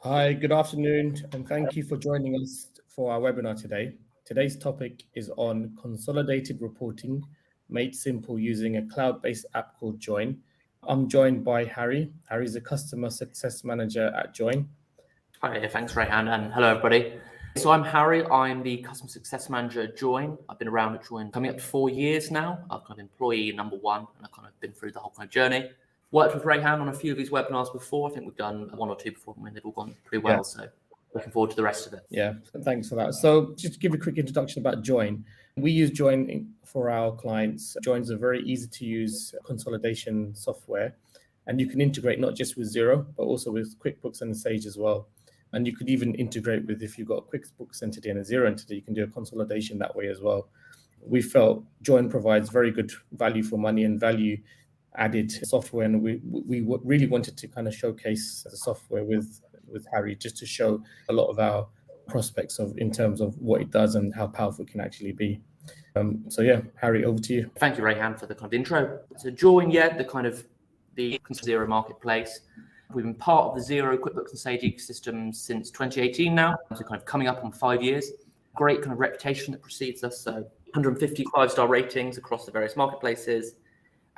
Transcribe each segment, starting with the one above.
Hi, good afternoon, and thank you for joining us for our webinar today. Today's topic is on consolidated reporting made simple using a cloud-based app called Joiin. I'm joined by Harry. Harry's a customer success manager at Joiin. Hi, thanks, Rayhan, and hello, everybody. So I'm Harry. I'm the customer success manager at Joiin. I've been around at Joiin coming up to 4 years now. I'm kind of employee number one, and I've kind of been through the whole kind of journey. Worked with Rayhan on a few of these webinars before. I think we've done one or two before, and they've all gone pretty well. So looking forward to the rest of it. Yeah, thanks for that. So just to give a quick introduction about Joiin. We use Joiin for our clients. Joiin's a very easy to use consolidation software, and you can integrate not just with Xero, but also with Quickbooks and Sage as well. And you could even integrate with, if you've got a Quickbooks entity and a Xero entity, you can do a consolidation that way as well. We felt Joiin provides very good value for money and value added software, and we really wanted to kind of showcase the software with Harry, just to show a lot of our prospects in terms of what it does and how powerful it can actually be. So yeah, Harry, over to you. Thank you, Rayhan, for the kind of intro. So Joiin, the Xero marketplace. We've been part of the Xero, Quickbooks and Sage ecosystem since 2018 now, so kind of coming up on 5 years. Great kind of reputation that precedes us, so 150 5-star ratings across the various marketplaces.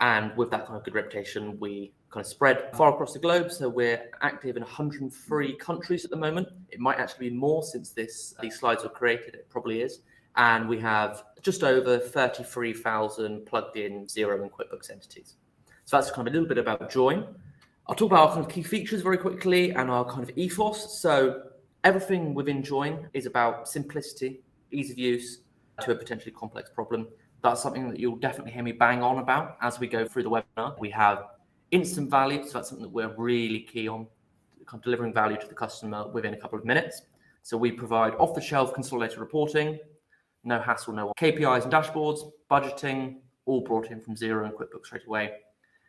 And with that kind of good reputation, we kind of spread far across the globe. So we're active in 103 countries at the moment. It might actually be more since these slides were created. It probably is. And we have just over 33,000 plugged in Xero and Quickbooks entities. So that's kind of a little bit about Joiin. I'll talk about our kind of key features very quickly and our kind of ethos. So everything within Joiin is about simplicity, ease of use to a potentially complex problem. That's something that you'll definitely hear me bang on about as we go through the webinar. We have instant value, so that's something that we're really key on, kind of delivering value to the customer within a couple of minutes. So we provide off-the-shelf consolidated reporting, no hassle, no KPIs and dashboards, budgeting, all brought in from Xero and Quickbooks straight away.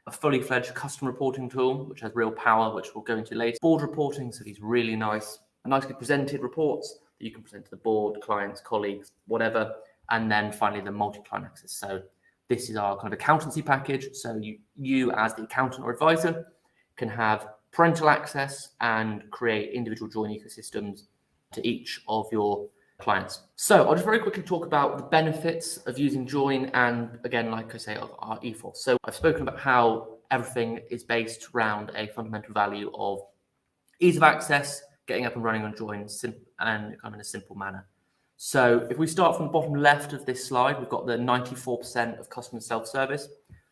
A fully fledged custom reporting tool, which has real power, which we'll go into later. Board reporting, so these really nicely presented reports that you can present to the board, clients, colleagues, whatever. And then finally, the multi-client access. So this is our kind of accountancy package. So you as the accountant or advisor can have parental access and create individual Joiin ecosystems to each of your clients. So I'll just very quickly talk about the benefits of using Joiin and, again, like I say, our ethos. So I've spoken about how everything is based around a fundamental value of ease of access, getting up and running on Joiin, and kind of in a simple manner. So if we start from the bottom left of this slide, we've got the 94% of customer self-service.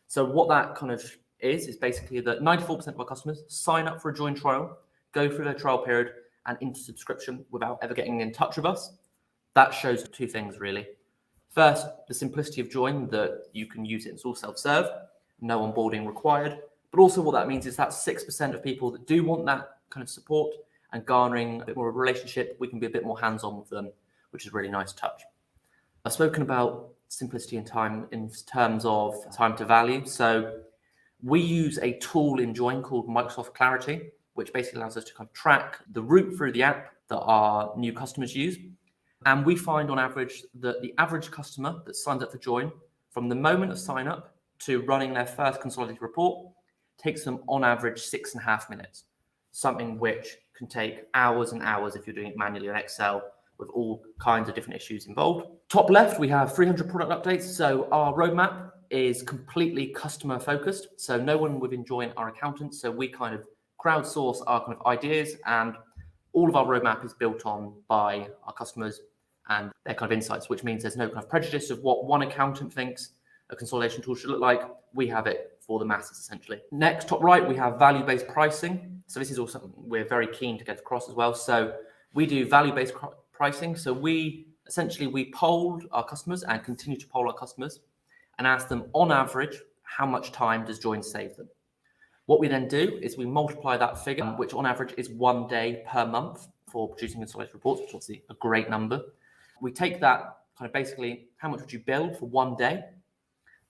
So what that kind of is basically that 94% of our customers sign up for a Joiin trial, go through their trial period and into subscription without ever getting in touch with us. That shows two things, really. First, the simplicity of Joiin, that you can use it, it's all self-serve, no onboarding required. But also what that means is that 6% of people that do want that kind of support and garnering a bit more of a relationship, we can be a bit more hands-on with them, which is a really nice touch. I've spoken about simplicity and time in terms of time to value. So we use a tool in Joiin called Microsoft Clarity, which basically allows us to kind of track the route through the app that our new customers use. And we find on average that the average customer that signs up for Joiin, from the moment of sign up to running their first consolidated report, takes them on average 6.5 minutes, something which can take hours and hours if you're doing it manually in Excel, with all kinds of different issues involved. Top left, we have 300 product updates. So our roadmap is completely customer focused. So no one within Joiin are accountants. So we kind of crowdsource our kind of ideas, and all of our roadmap is built on by our customers and their kind of insights, which means there's no kind of prejudice of what one accountant thinks a consolidation tool should look like. We have it for the masses, essentially. Next, top right, we have value-based pricing. So this is also something we're very keen to get across as well. So we do value-based pricing. So we polled our customers and continue to poll our customers and ask them on average, how much time does Joiin save them? What we then do is we multiply that figure, which on average is 1 day per month for producing consolidated reports, which is obviously a great number. We take that kind of basically, how much would you bill for 1 day?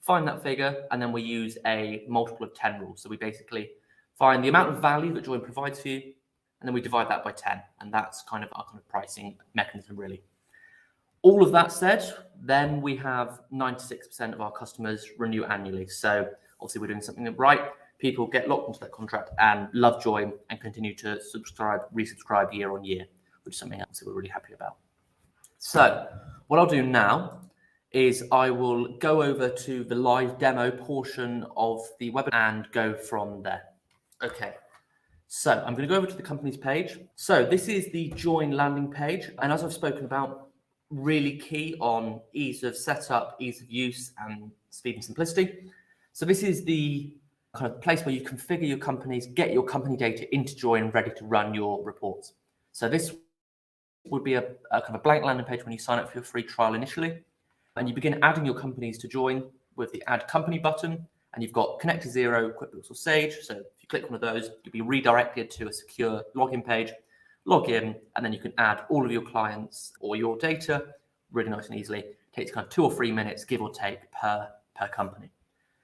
Find that figure, and then we use a multiple of 10 rule. So we basically find the amount of value that Joiin provides for you, and then we divide that by 10. And that's kind of our kind of pricing mechanism, really. All of that said, then we have 96% of our customers renew annually. So obviously we're doing something right. people get locked into that contract and love Joiin and continue to resubscribe year on year, which is something else that we're really happy about. So what I'll do now is I will go over to the live demo portion of the webinar and go from there. Okay, so I'm going to go over to the company's page. So this is the Joiin landing page. And as I've spoken about, really key on ease of setup, ease of use, and speed and simplicity. So this is the kind of place where you configure your companies, get your company data into Joiin, ready to run your reports. So this would be a kind of blank landing page when you sign up for your free trial initially. And you begin adding your companies to Joiin with the Add Company button. And you've got Connect to Xero, Quickbooks, or Sage. So if you click one of those, you'll be redirected to a secure login page. Log in, and then you can add all of your clients or your data really nice and easily. It takes kind of 2 or 3 minutes, give or take, per company.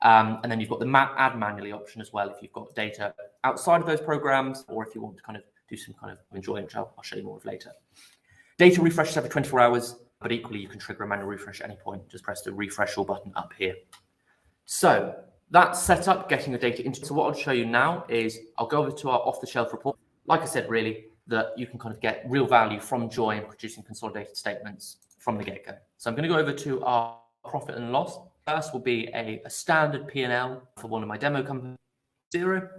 And then you've got the add manually option as well if you've got data outside of those programs, or if you want to kind of do some kind of Joiin, which I'll show you more of later. Data refreshes every 24 hours, but equally you can trigger a manual refresh at any point. Just press the refresh all button up here. So that's set up, getting your data into. So what I'll show you now is I'll go over to our off-the-shelf report. Like I said, really, that you can kind of get real value from Joiin producing consolidated statements from the get-go. So I'm going to go over to our profit and loss. First will be a standard P&L for one of my demo companies, Xero.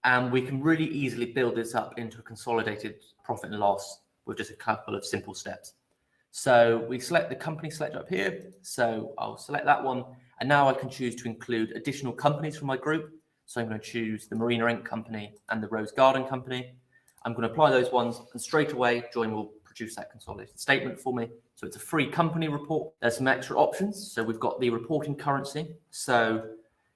And we can really easily build this up into a consolidated profit and loss with just a couple of simple steps. So we select the company selector up here. So I'll select that one. And now I can choose to include additional companies from my group. So I'm going to choose the Marina Inc. company and the Rose Garden company. I'm going to apply those ones, and straight away, Joiin will produce that consolidated statement for me. So it's a free company report. There's some extra options. So we've got the reporting currency. So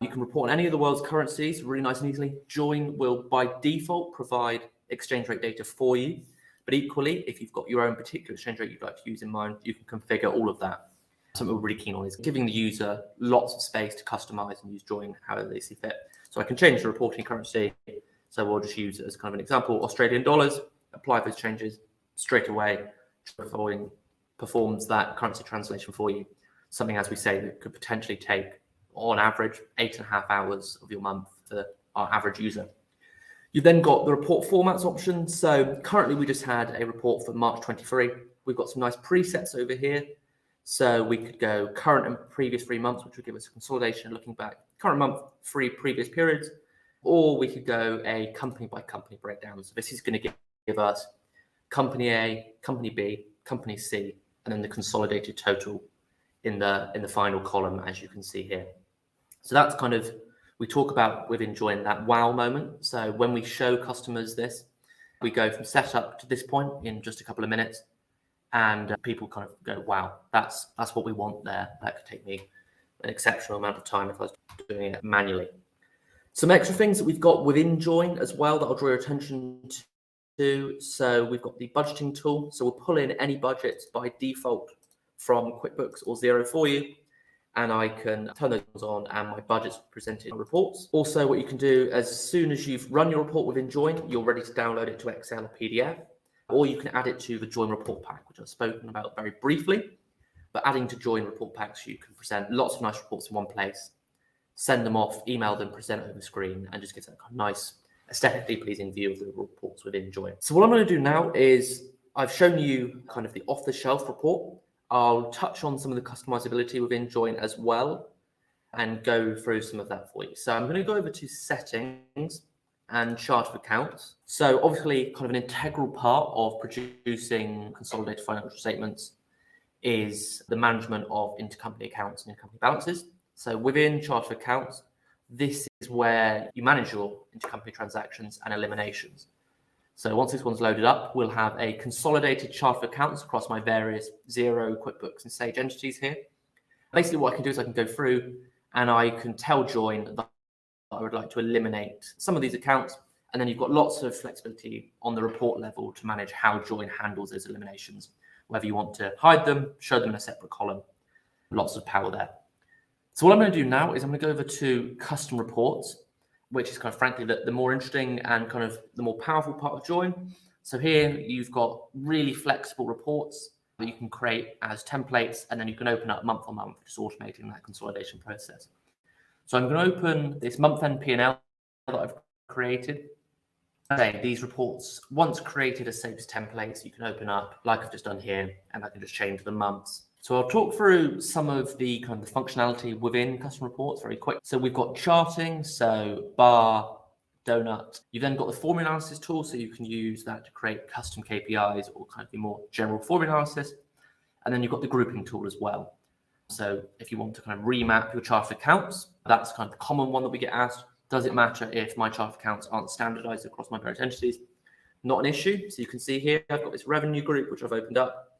you can report on any of the world's currencies really nice and easily. Joiin will, by default, provide exchange rate data for you. But equally, if you've got your own particular exchange rate you'd like to use in mind, you can configure all of that. Something we're really keen on is giving the user lots of space to customize and use Joiin however they see fit. So I can change the reporting currency. So we'll just use it as kind of an example, Australian dollars, apply those changes straight away. Joiin performs that currency translation for you. Something, as we say, that could potentially take, on average, 8.5 hours of your month for our average user. You've then got the report formats option. So currently we just had a report for March 23. We've got some nice presets over here. So we could go current and previous 3 months, which would give us a consolidation looking back current month, 3 previous periods. Or we could go a company by company breakdown. So this is going to give us company A, company B, company C, and then the consolidated total in the final column, as you can see here. So that's kind of, we talk about within Joiin that wow moment. So when we show customers this, we go from setup to this point in just a couple of minutes, and people kind of go, wow, that's what we want there. That could take me an exceptional amount of time if I was doing it manually. Some extra things that we've got within Joiin as well that I'll draw your attention to. So we've got the budgeting tool. So we'll pull in any budgets by default from Quickbooks or Xero for you. And I can turn those on and my budgets presented in reports. Also, what you can do, as soon as you've run your report within Joiin, you're ready to download it to Excel or PDF. Or you can add it to the Joiin report pack, which I've spoken about very briefly. But adding to Joiin report packs, you can present lots of nice reports in one place, send them off, email them, present over the screen, and just get that kind of nice, aesthetically pleasing view of the reports within Joiin. So what I'm going to do now is I've shown you kind of the off-the-shelf report. I'll touch on some of the customizability within Joiin as well and go through some of that for you. So I'm going to go over to settings and chart of accounts. So obviously kind of an integral part of producing consolidated financial statements is the management of intercompany accounts and intercompany balances. So within chart of accounts, this is where you manage your intercompany transactions and eliminations. So once this one's loaded up, we'll have a consolidated chart of accounts across my various Xero, Quickbooks, and Sage entities here. Basically, what I can do is I can go through and I can tell Joiin that I would like to eliminate some of these accounts. And then you've got lots of flexibility on the report level to manage how Joiin handles those eliminations, whether you want to hide them, show them in a separate column. Lots of power there. So what I'm going to do now is I'm going to go over to custom reports, which is kind of frankly the more interesting and kind of the more powerful part of Joiin. So here you've got really flexible reports that you can create as templates, and then you can open up month on month, just automating that consolidation process. So I'm going to open this month-end P&L that I've created. Okay, these reports, once created, are saved as templates you can open up, like I've just done here, and I can just change the months. So I'll talk through some of the kind of the functionality within custom reports very quick. So we've got charting, so bar, donut. You've then got the formula analysis tool, so you can use that to create custom KPIs or kind of the more general formula analysis. And then you've got the grouping tool as well. So if you want to kind of remap your chart of accounts, that's kind of the common one that we get asked. Does it matter if my chart of accounts aren't standardized across my various entities? Not an issue. So you can see here, I've got this revenue group, which I've opened up.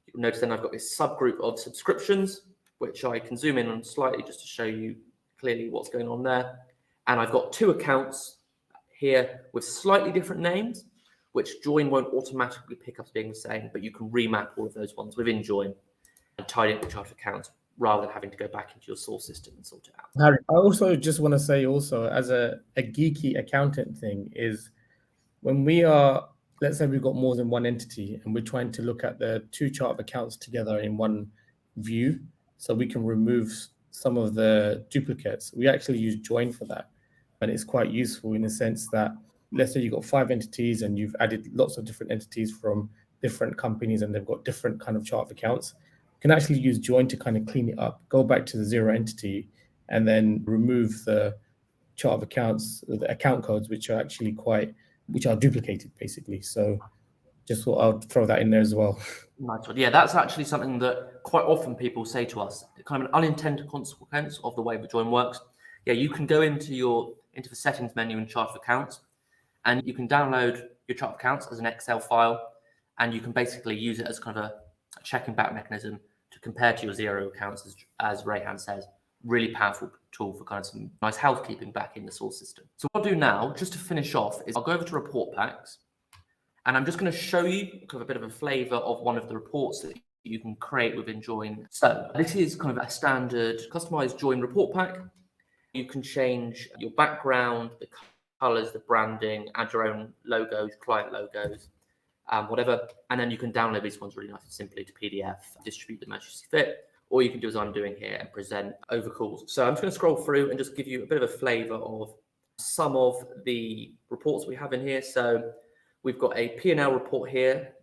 You'll notice then I've got this subgroup of subscriptions, which I can zoom in on slightly just to show you clearly what's going on there. And I've got 2 accounts here with slightly different names, which Joiin won't automatically pick up as being the same, but you can remap all of those ones within Joiin and tidy up the chart of accounts rather than having to go back into your source system and sort it out. Harry, I also just want to say also, as a geeky accountant thing, is when we are, let's say we've got more than one entity and we're trying to look at the 2 chart of accounts together in one view so we can remove some of the duplicates. We actually use Joiin for that. And it's quite useful in the sense that, let's say you've got 5 entities and you've added lots of different entities from different companies and they've got different kind of chart of accounts. You can actually use Joiin to kind of clean it up, go back to the Xero entity and then remove the chart of accounts, the account codes, which are actually which are duplicated basically. So just thought I'll throw that in there as well. Nice one. Yeah, that's actually something that quite often people say to us, kind of an unintended consequence of the way that Joiin works. Yeah, you can go into the settings menu in chart of accounts, and you can download your chart of accounts as an Excel file, and you can basically use it as kind of a checking back mechanism to compare to your Xero accounts, as Rayhan says. Really powerful tool for kind of some nice housekeeping back in the source system. So what I'll do now, just to finish off, is I'll go over to report packs, and I'm just going to show you kind of a bit of a flavor of one of the reports that you can create within Joiin. So this is kind of a standard customized Joiin report pack. You can change your background, the colors, the branding, add your own logos, client logos, whatever. And then you can download these ones really nice and simply to PDF, distribute them as you see fit. Or you can do as I'm doing here and present over calls. So I'm just going to scroll through and just give you a bit of a flavor of some of the reports we have in here. So we've got a P&L report here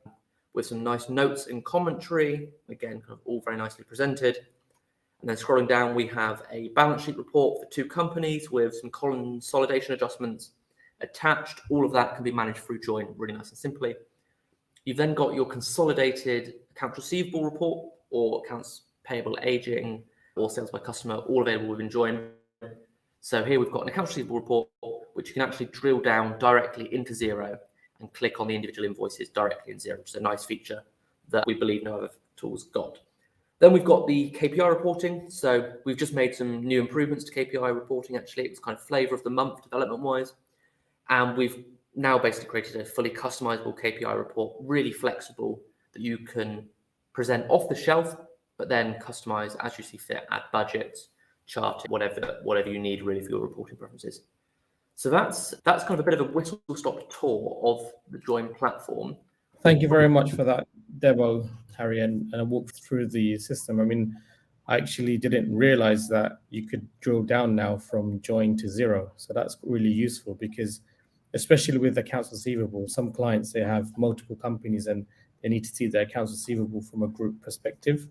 with some nice notes and commentary. Again, kind of all very nicely presented. And then scrolling down, we have a balance sheet report for 2 companies with some consolidation adjustments attached. All of that can be managed through Joiin really nice and simply. You've then got your consolidated accounts receivable report or accounts payable aging or sales by customer, all available within Joiin. So here we've got an accounts receivable report, which you can actually drill down directly into Xero and click on the individual invoices directly in Xero, which is a nice feature that we believe no other tools got. Then we've got the KPI reporting. So we've just made some new improvements to KPI reporting. Actually, it was kind of flavor of the month development-wise. And we've now basically created a fully customizable KPI report, really flexible, that you can present off the shelf, but then customize as you see fit, add budgets, charting, whatever you need really for your reporting preferences. So that's kind of a bit of a whistle-stop tour of the Joiin platform. Thank you very much for that demo, Harry, and a walk through the system. I mean, I actually didn't realize that you could drill down now from Joiin to Xero. So that's really useful because especially with accounts receivable, some clients, they have multiple companies and they need to see their accounts receivable from a group perspective.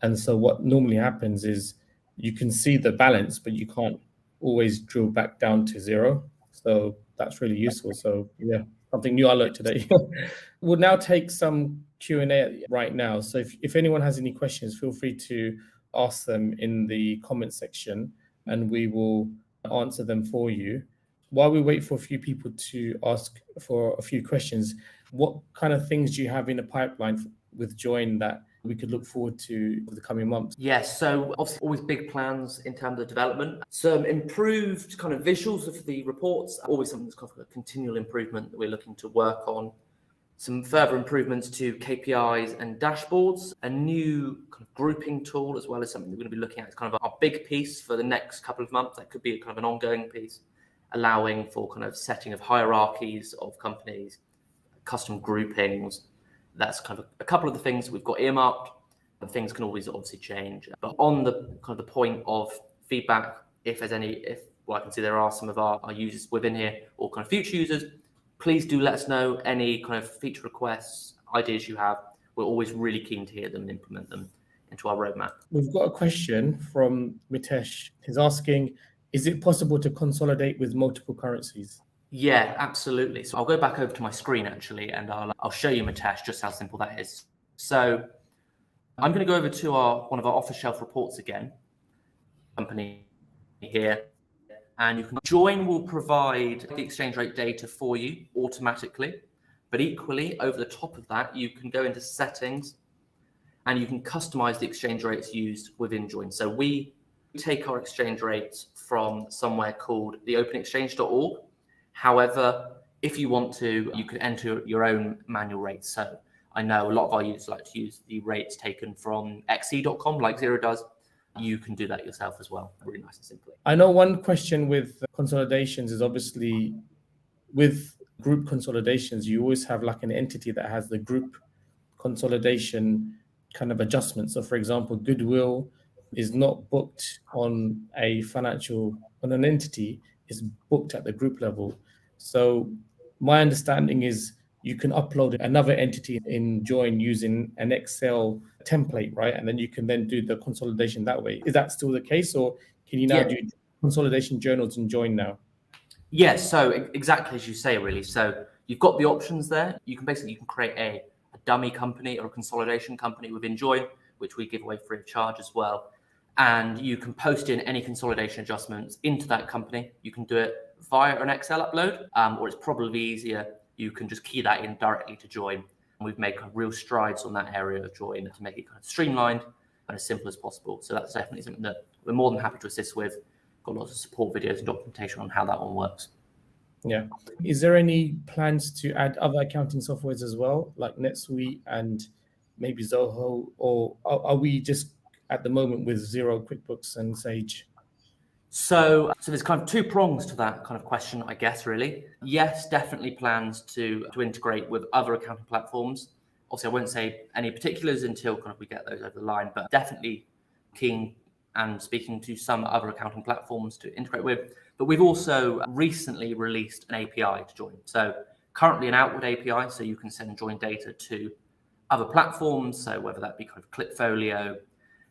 And so what normally happens is you can see the balance, but you can't always drill back down to Xero. So that's really useful. So yeah, something new I learned today. We'll now take some Q&A right now. So if anyone has any questions, feel free to ask them in the comment section and we will answer them for you. While we wait for a few people to ask for a few questions, what kind of things do you have in the pipeline with Joiin that we could look forward to for the coming months? Yes, so obviously always big plans in terms of development. Some improved kind of visuals of the reports, always something that's kind of a continual improvement that we're looking to work on. Some further improvements to KPIs and dashboards, a new kind of grouping tool as well as something that we're going to be looking at. It's kind of our big piece for the next couple of months. That could be kind of an ongoing piece, allowing for kind of setting of hierarchies of companies, custom groupings. That's kind of a couple of the things that we've got earmarked. But things can always obviously change. But on the kind of the point of feedback, if well, I can see there are some of our users within here or kind of future users. Please do let us know any kind of feature requests, ideas you have. We're always really keen to hear them and implement them into our roadmap. We've got a question from Mitesh. He's asking, is it possible to consolidate with multiple currencies? Yeah, absolutely. So I'll go back over to my screen actually, and I'll show you, Mitesh, just how simple that is. So I'm going to go over to one of our off-the-shelf reports again, company here, and you can Joiin will provide the exchange rate data for you automatically, but equally over the top of that, you can go into settings and you can customize the exchange rates used within Joiin. So we take our exchange rates from somewhere called theopenexchange.org. However, if you want to, you can enter your own manual rates. So I know a lot of our users like to use the rates taken from xe.com like Xero does. You can do that yourself as well, really nice and simply. I know one question with consolidations is obviously with group consolidations, you always have like an entity that has the group consolidation kind of adjustment. So for example, goodwill is not booked on an entity, is booked at the group level. So my understanding is you can upload another entity in Joiin using an Excel template, right? And then you can then do the consolidation that way. Is that still the case, or can you now do consolidation journals in Joiin now? Yes, so exactly as you say, really. So you've got the options there. You can create a dummy company or a consolidation company within Joiin, which we give away free of charge as well. And you can post in any consolidation adjustments into that company. You can do it via an Excel upload, or it's probably easier. You can just key that in directly to Joiin. And we've made real strides on that area of Joiin to make it kind of streamlined and as simple as possible. So that's definitely something that we're more than happy to assist with. Got lots of support videos and documentation on how that one works. Yeah. Is there any plans to add other accounting softwares as well, like NetSuite and maybe Zoho, or are we just at the moment with Xero, Quickbooks, and Sage? So there's kind of two prongs to that kind of question, I guess, really. Yes, definitely plans to integrate with other accounting platforms. Obviously, I won't say any particulars until kind of we get those over the line, but definitely keen and speaking to some other accounting platforms to integrate with. But we've also recently released an API to Joiin. So currently an outward API, so you can send Joiin data to other platforms. So whether that be kind of Clipfolio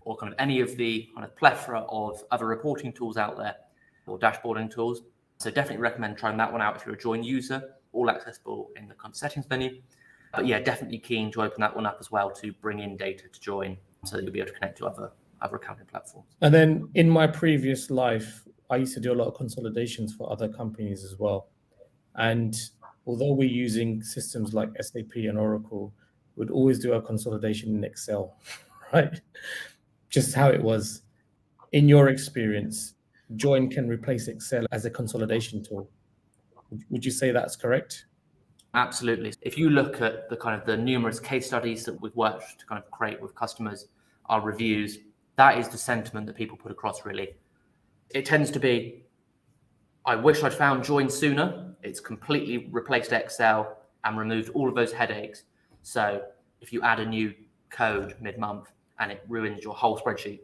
or kind of any of the kind of plethora of other reporting tools out there or dashboarding tools. So definitely recommend trying that one out if you're a Joiin user, all accessible in the kind of settings menu. But yeah, definitely keen to open that one up as well to bring in data to Joiin so that you'll be able to connect to other accounting platforms. And then in my previous life, I used to do a lot of consolidations for other companies as well. And although we're using systems like SAP and Oracle, we'd always do our consolidation in Excel, right? Just how it was. In your experience, Joiin can replace Excel as a consolidation tool. Would you say that's correct? Absolutely. If you look at the kind of the numerous case studies that we've worked to kind of create with customers, our reviews, that is the sentiment that people put across, really. It tends to be, I wish I'd found Joiin sooner. It's completely replaced Excel and removed all of those headaches. So if you add a new code mid-month and it ruins your whole spreadsheet,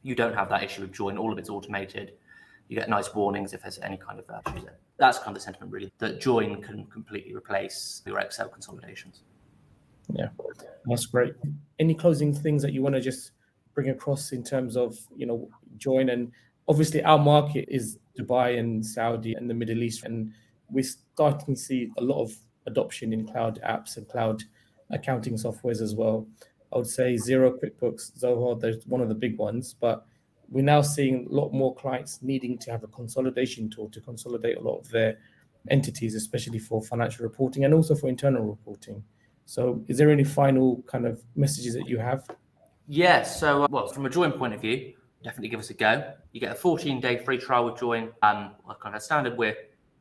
you don't have that issue with Joiin. All of it's automated. You get nice warnings if there's any kind of issues there. That's kind of the sentiment, really, that Joiin can completely replace your Excel consolidations. Yeah, that's great. Any closing things that you want to just bring across in terms of, Joiin? And obviously our market is Dubai and Saudi and the Middle East, and we're starting to see a lot of adoption in cloud apps and cloud accounting softwares as well. I would say Xero, QuickBooks, Zoho, there's one of the big ones, but we're now seeing a lot more clients needing to have a consolidation tool to consolidate a lot of their entities, especially for financial reporting and also for internal reporting. So is there any final kind of messages that you have? Yeah, so, from a Joiin point of view, definitely give us a go. You get a 14-day free trial with Joiin. Kind of standard,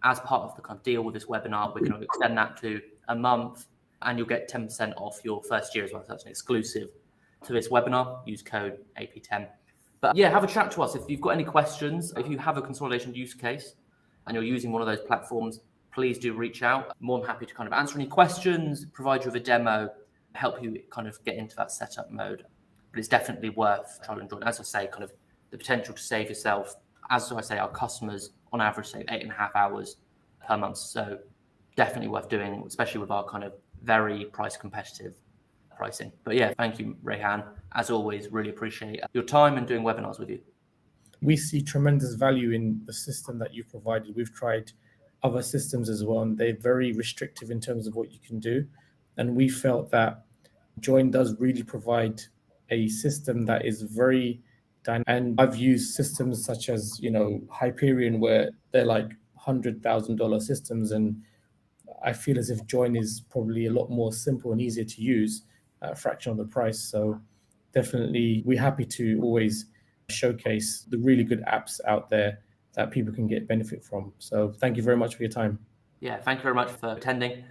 as part of the kind of deal with this webinar, we're going to extend that to a month, and you'll get 10% off your first year as well. So that's an exclusive to this webinar. Use code AP10. But yeah, have a chat to us. If you've got any questions, if you have a consolidation use case and you're using one of those platforms, please do reach out. More than happy to kind of answer any questions, provide you with a demo, help you kind of get into that setup mode. But it's definitely worth trial and Joiin. As I say, kind of the potential to save yourself as I say, our customers on average save 8.5 hours per month. So definitely worth doing, especially with our kind of very price competitive pricing. But yeah, thank you, Rehan. As always, really appreciate your time and doing webinars with you. We see tremendous value in the system that you provided. We've tried other systems as well, and they're very restrictive in terms of what you can do. And we felt that Joiin does really provide a system that is very dynamic. And I've used systems such as, Hyperion, where they're like $100,000 systems, and I feel as if Joiin is probably a lot more simple and easier to use at a fraction of the price. So definitely, we're happy to always showcase the really good apps out there that people can get benefit from. So thank you very much for your time. Yeah, thank you very much for attending.